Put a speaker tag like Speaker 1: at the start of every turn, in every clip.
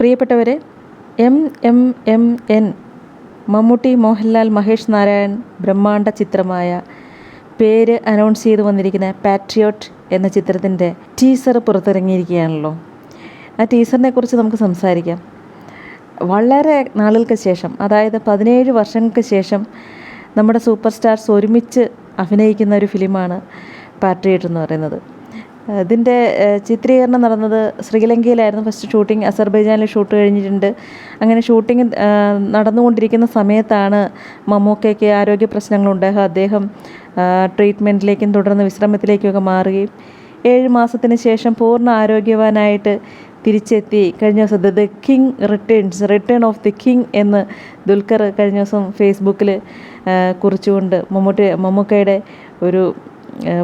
Speaker 1: പ്രിയപ്പെട്ടവരെ, MMMN മമ്മൂട്ടി, മോഹൻലാൽ, മഹേഷ് നാരായൺ ബ്രഹ്മാണ്ഡ ചിത്രമായ പേര് അനൗൺസ് ചെയ്ത് വന്നിരിക്കുന്ന പാട്രിയോട്ട് എന്ന ചിത്രത്തിൻ്റെ ടീസർ പുറത്തിറങ്ങിയിരിക്കുകയാണല്ലോ. ആ ടീസറിനെ കുറിച്ച് നമുക്ക് സംസാരിക്കാം. വളരെ നാളുകൾക്ക് ശേഷം, അതായത് 17 വർഷങ്ങൾക്ക് ശേഷം നമ്മുടെ സൂപ്പർ സ്റ്റാർസ് ഒരുമിച്ച് അഭിനയിക്കുന്ന ഒരു ഫിലിമാണ് പാട്രിയോട്ട് എന്ന് പറയുന്നത്. ഇതിൻ്റെ ചിത്രീകരണം നടന്നത് ശ്രീലങ്കയിലായിരുന്നു. ഫസ്റ്റ് ഷൂട്ടിംഗ് അസർബൈജാനിൽ ഷൂട്ട് കഴിഞ്ഞിട്ടുണ്ട്. അങ്ങനെ ഷൂട്ടിംഗ് നടന്നുകൊണ്ടിരിക്കുന്ന സമയത്താണ് മമ്മൂക്കയ്ക്ക് ആരോഗ്യ പ്രശ്നങ്ങളുണ്ടാകുക. അദ്ദേഹം ട്രീറ്റ്മെൻറ്റിലേക്കും തുടർന്ന് വിശ്രമത്തിലേക്കുമൊക്കെ മാറുകയും 7 മാസത്തിന് ശേഷം പൂർണ്ണ ആരോഗ്യവാനായിട്ട് തിരിച്ചെത്തി. കഴിഞ്ഞ ദിവസം the king return of the king എന്ന് ദുൽഖർ കഴിഞ്ഞ ദിവസം ഫേസ്ബുക്കിൽ കുറിച്ചുകൊണ്ട് മമ്മൂക്കയുടെ ഒരു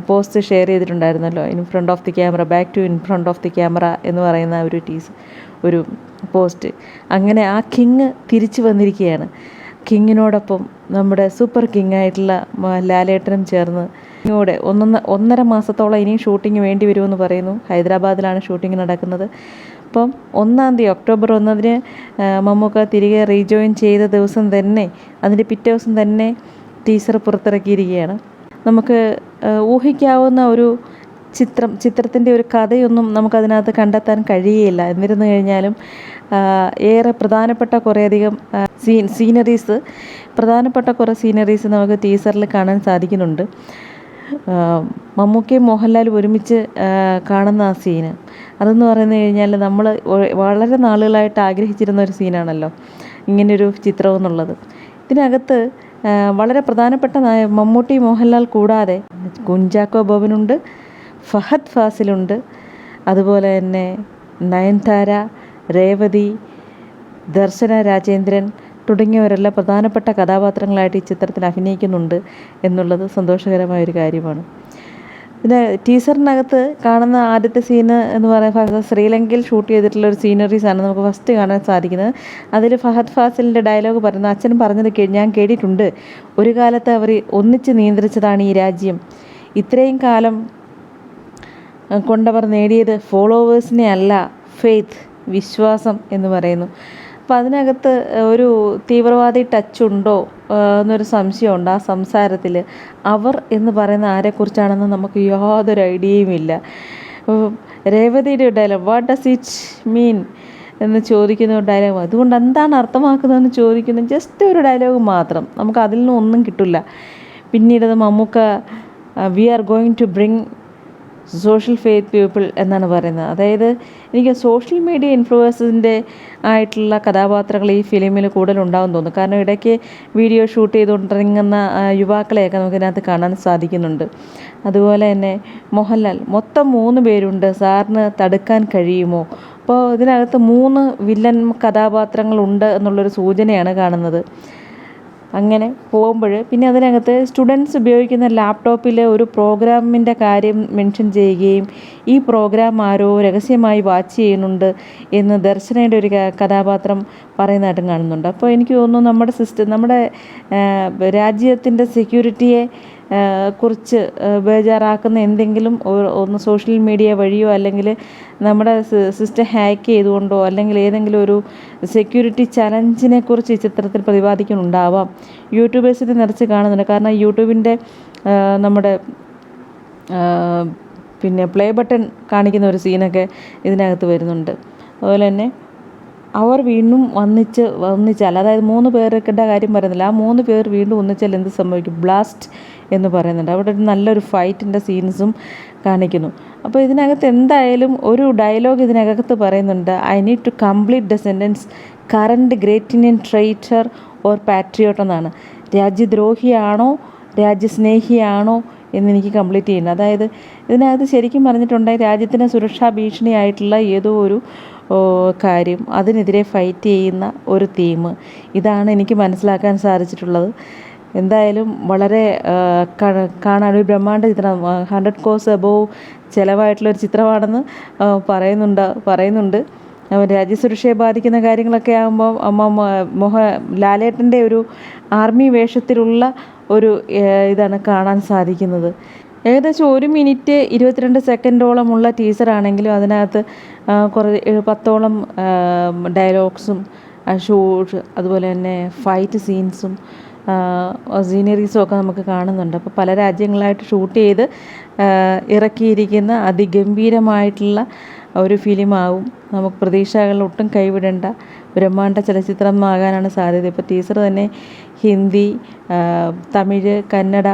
Speaker 1: പോസ്റ്റ് ഷെയർ ചെയ്തിട്ടുണ്ടായിരുന്നല്ലോ. In front of the camera, back to in front of the camera എന്ന് പറയുന്ന ഒരു പോസ്റ്റ്. അങ്ങനെ ആ കിങ് തിരിച്ചു വന്നിരിക്കുകയാണ്. കിങ്ങിനോടൊപ്പം നമ്മുടെ സൂപ്പർ കിങ് ആയിട്ടുള്ള ലാലേട്ടനും ചേർന്ന് ഇങ്ങോടെ 1.5 മാസത്തോളം ഇനിയും ഷൂട്ടിംഗ് വേണ്ടി വരുമെന്ന് പറയുന്നു. ഹൈദരാബാദിലാണ് ഷൂട്ടിംഗ് നടക്കുന്നത്. അപ്പം 1-ാം തീയതി ഒക്ടോബർ 1 മമ്മൂക്ക തിരികെ റീജോയിൻ ചെയ്ത ദിവസം തന്നെ, അതിൻ്റെ പിറ്റേ ദിവസം തന്നെ ടീസർ പുറത്തിറക്കിയിരിക്കുകയാണ്. നമുക്ക് ഊഹിക്കാവുന്ന ഒരു ചിത്രത്തിൻ്റെ ഒരു കഥയൊന്നും നമുക്കതിനകത്ത് കണ്ടെത്താൻ കഴിയുകയില്ല. എന്നിരുന്നു കഴിഞ്ഞാലും ഏറെ പ്രധാനപ്പെട്ട കുറേയധികം പ്രധാനപ്പെട്ട കുറേ സീനറീസ് നമുക്ക് ടീസറിൽ കാണാൻ സാധിക്കുന്നുണ്ട്. മമ്മൂക്കയും മോഹൻലാലും ഒരുമിച്ച് കാണുന്ന ആ സീന്, അതെന്ന് പറഞ്ഞു കഴിഞ്ഞാൽ നമ്മൾ വളരെ നാളുകളായിട്ട് ആഗ്രഹിച്ചിരുന്ന ഒരു സീനാണല്ലോ ഇങ്ങനെയൊരു ചിത്രം എന്നുള്ളത്. ഇതിനകത്ത് വളരെ പ്രധാനപ്പെട്ട മമ്മൂട്ടി, മോഹൻലാൽ കൂടാതെ കുഞ്ചാക്കോ ബോബനുണ്ട്, ഫഹദ് ഫാസിലുണ്ട്, അതുപോലെ തന്നെ നയൻതാര, രേവതി, ദർശന രാജേന്ദ്രൻ തുടങ്ങിയവരെല്ലാം പ്രധാനപ്പെട്ട കഥാപാത്രങ്ങളായിട്ട് ഈ ചിത്രത്തിൽ അഭിനയിക്കുന്നുണ്ട് എന്നുള്ളത് സന്തോഷകരമായൊരു കാര്യമാണ്. പിന്നെ ടീസറിനകത്ത് കാണുന്ന ആദ്യത്തെ സീന് എന്ന് പറയുന്നത് ശ്രീലങ്കയിൽ ഷൂട്ട് ചെയ്തിട്ടുള്ളൊരു സീനറീസാണ് നമുക്ക് ഫസ്റ്റ് കാണാൻ സാധിക്കുന്നത്. അതിൽ ഫഹദ് ഫാസിലിൻ്റെ ഡയലോഗ് പറയുന്നത്, അച്ഛൻ പറഞ്ഞത് ഞാൻ കേട്ടിട്ടുണ്ട്, ഒരു കാലത്ത് അവർ ഒന്നിച്ച് നിയന്ത്രിച്ചതാണ് ഈ രാജ്യം, ഇത്രയും കാലം കൊണ്ടവർ നേടിയത് ഫോളോവേഴ്സിനെ അല്ല, ഫെയ്ത്ത്, വിശ്വാസം എന്ന് പറയുന്നു. അപ്പോൾ അതിനകത്ത് ഒരു തീവ്രവാദി ടച്ച് ഉണ്ടോ എന്നൊരു സംശയമുണ്ട് ആ സംസാരത്തിൽ. അവർ എന്ന് പറയുന്ന ആരെക്കുറിച്ചാണെന്ന് നമുക്ക് യാതൊരു ഐഡിയയുമില്ല. രേവതിയുടെ dialogue, what does it mean എന്ന് ചോദിക്കുന്ന ഡയലോഗ്, അതുകൊണ്ട് എന്താണ് അർത്ഥമാക്കുന്നതെന്ന് ചോദിക്കുന്ന ജസ്റ്റ് ഒരു ഡയലോഗ് മാത്രം, നമുക്ക് അതിൽ നിന്നും ഒന്നും കിട്ടില്ല. പിന്നീടത് Mammookka we are going to bring social faith people എന്നാണ് പറയുന്നത്. അതായത് എനിക്ക് സോഷ്യൽ മീഡിയ ഇൻഫ്ലുവൻസിൻ്റെ ആയിട്ടുള്ള കഥാപാത്രങ്ങൾ ഈ ഫിലിമിൽ കൂടുതലുണ്ടാകും തോന്നുന്നു. കാരണം ഇടയ്ക്ക് വീഡിയോ ഷൂട്ട് ചെയ്തുകൊണ്ടിറങ്ങുന്ന യുവാക്കളെയൊക്കെ നമുക്ക് ഇതിനകത്ത് കാണാൻ സാധിക്കുന്നുണ്ട്. അതുപോലെ തന്നെ മോഹൻലാൽ, മൊത്തം 3 പേരുണ്ട്, സാറിന് തടുക്കാൻ കഴിയുമോ? അപ്പോൾ ഇതിനകത്ത് 3 വില്ലൻ കഥാപാത്രങ്ങളുണ്ട് എന്നുള്ളൊരു സൂചനയാണ് കാണുന്നത്. അങ്ങനെ പോകുമ്പോൾ പിന്നെ അതിനകത്ത് സ്റ്റുഡൻസ് ഉപയോഗിക്കുന്ന ലാപ്ടോപ്പിൽ ഒരു പ്രോഗ്രാമിൻ്റെ കാര്യം മെൻഷൻ ചെയ്യുകയും ഈ പ്രോഗ്രാം ആരോ രഹസ്യമായി വാച്ച് ചെയ്യുന്നുണ്ട് എന്ന് ദർശനയുടെ ഒരു കഥാപാത്രം പറയുന്നതായിട്ടും കാണുന്നുണ്ട്. അപ്പോൾ എനിക്ക് തോന്നുന്നു നമ്മുടെ രാജ്യത്തിൻ്റെ സെക്യൂരിറ്റിയെ കുറിച്ച് ബേജാറാക്കുന്ന എന്തെങ്കിലും ഒന്ന് സോഷ്യൽ മീഡിയ വഴിയോ അല്ലെങ്കിൽ നമ്മുടെ സിസ്റ്റം ഹാക്ക് ചെയ്തുകൊണ്ടോ അല്ലെങ്കിൽ ഏതെങ്കിലും ഒരു സെക്യൂരിറ്റി ചലഞ്ചിനെ കുറിച്ച് ഈ ചിത്രത്തിൽ പ്രതിപാദിക്കുന്നുണ്ടാവാം. യൂട്യൂബേഴ്സിനെ നിറച്ച് കാണുന്നുണ്ട്. കാരണം യൂട്യൂബിൻ്റെ നമ്മുടെ പിന്നെ പ്ലേ ബട്ടൺ കാണിക്കുന്ന ഒരു സീനൊക്കെ ഇതിനകത്ത് വരുന്നുണ്ട്. അതുപോലെ തന്നെ അവർ വീണ്ടും ഒന്നിച്ചാൽ, അതായത് 3 പേരുടെ കാര്യം പറയുന്നില്ല, ആ 3 പേർ വീണ്ടും ഒന്നിച്ചാൽ എന്ത് സംഭവിക്കും, ബ്ലാസ്റ്റ് എന്ന് പറയുന്നുണ്ട്. അവിടെ നല്ലൊരു ഫൈറ്റിൻ്റെ സീൻസും കാണിക്കുന്നു. അപ്പോൾ ഇതിനകത്ത് എന്തായാലും ഒരു ഡയലോഗ് ഇതിനകത്ത് പറയുന്നുണ്ട്, I need to complete the sentence current great Indian traitor or patriot എന്നാണ്. രാജ്യദ്രോഹിയാണോ രാജ്യസ്നേഹിയാണോ എന്നെനിക്ക് കംപ്ലീറ്റ് ചെയ്യുന്നത്. അതായത് ഇതിനകത്ത് ശരിക്കും പറഞ്ഞിട്ടുണ്ടെങ്കിൽ രാജ്യത്തിന് സുരക്ഷാ ഭീഷണിയായിട്ടുള്ള ഏതോ ഒരു കാര്യം, അതിനെതിരെ ഫൈറ്റ് ചെയ്യുന്ന ഒരു തീം, ഇതാണ് എനിക്ക് മനസ്സിലാക്കാൻ സാധിച്ചിട്ടുള്ളത്. എന്തായാലും വളരെ കാണാൻ ഒരു ബ്രഹ്മാണ്ഡ ചിത്രം, 100 crores above ചിലവായിട്ടുള്ളൊരു ചിത്രമാണെന്ന് പറയുന്നുണ്ട്. രാജ്യസുരക്ഷയെ ബാധിക്കുന്ന കാര്യങ്ങളൊക്കെ ആകുമ്പോൾ ലാലേട്ടൻ്റെ ഒരു ആർമി വേഷത്തിലുള്ള ഒരു ഇതാണ് കാണാൻ സാധിക്കുന്നത്. ഏകദേശം 1 മിനിറ്റ് 22 സെക്കൻഡോളമുള്ള ടീസറാണെങ്കിലും അതിനകത്ത് കുറേ 10ഓളം ഡയലോഗ്സും ഷൂട്ട്, അതുപോലെ തന്നെ ഫൈറ്റ് സീൻസും സീനറീസും ഒക്കെ നമുക്ക് കാണുന്നുണ്ട്. അപ്പോൾ പല രാജ്യങ്ങളായിട്ട് ഷൂട്ട് ചെയ്ത് ഇറക്കിയിരിക്കുന്ന അതിഗംഭീരമായിട്ടുള്ള ഒരു ഫിലിമാവും. നമുക്ക് പ്രതീക്ഷകൾ ഒട്ടും കൈവിടേണ്ട ബ്രഹ്മാണ്ഡ ചലച്ചിത്രമാകാനാണ് സാധ്യത. ഇപ്പോൾ ടീസർ തന്നെ ഹിന്ദി, തമിഴ്, കന്നഡ,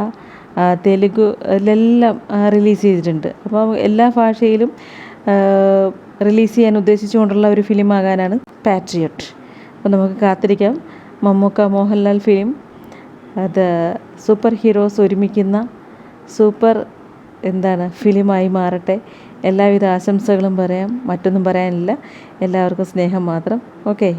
Speaker 1: തെലുഗു ഇതിലെല്ലാം റിലീസ് ചെയ്തിട്ടുണ്ട്. അപ്പോൾ എല്ലാ ഭാഷയിലും റിലീസ് ചെയ്യാൻ ഉദ്ദേശിച്ചുകൊണ്ടുള്ള ഒരു ഫിലിമാകാനാണ് പാട്രിയോട്ട്. അപ്പോൾ നമുക്ക് കാത്തിരിക്കാം. മമ്മൂക്ക മോഹൻലാൽ ഫിലിം അത് സൂപ്പർ ഹീറോസ് ഒരുമിക്കുന്ന സൂപ്പർ ഫിലിമായി മാറട്ടെ. എല്ലാവിധ ആശംസകളും പറയാം. മറ്റൊന്നും പറയാനില്ല. എല്ലാവർക്കും സ്നേഹം മാത്രം. ഓക്കെ.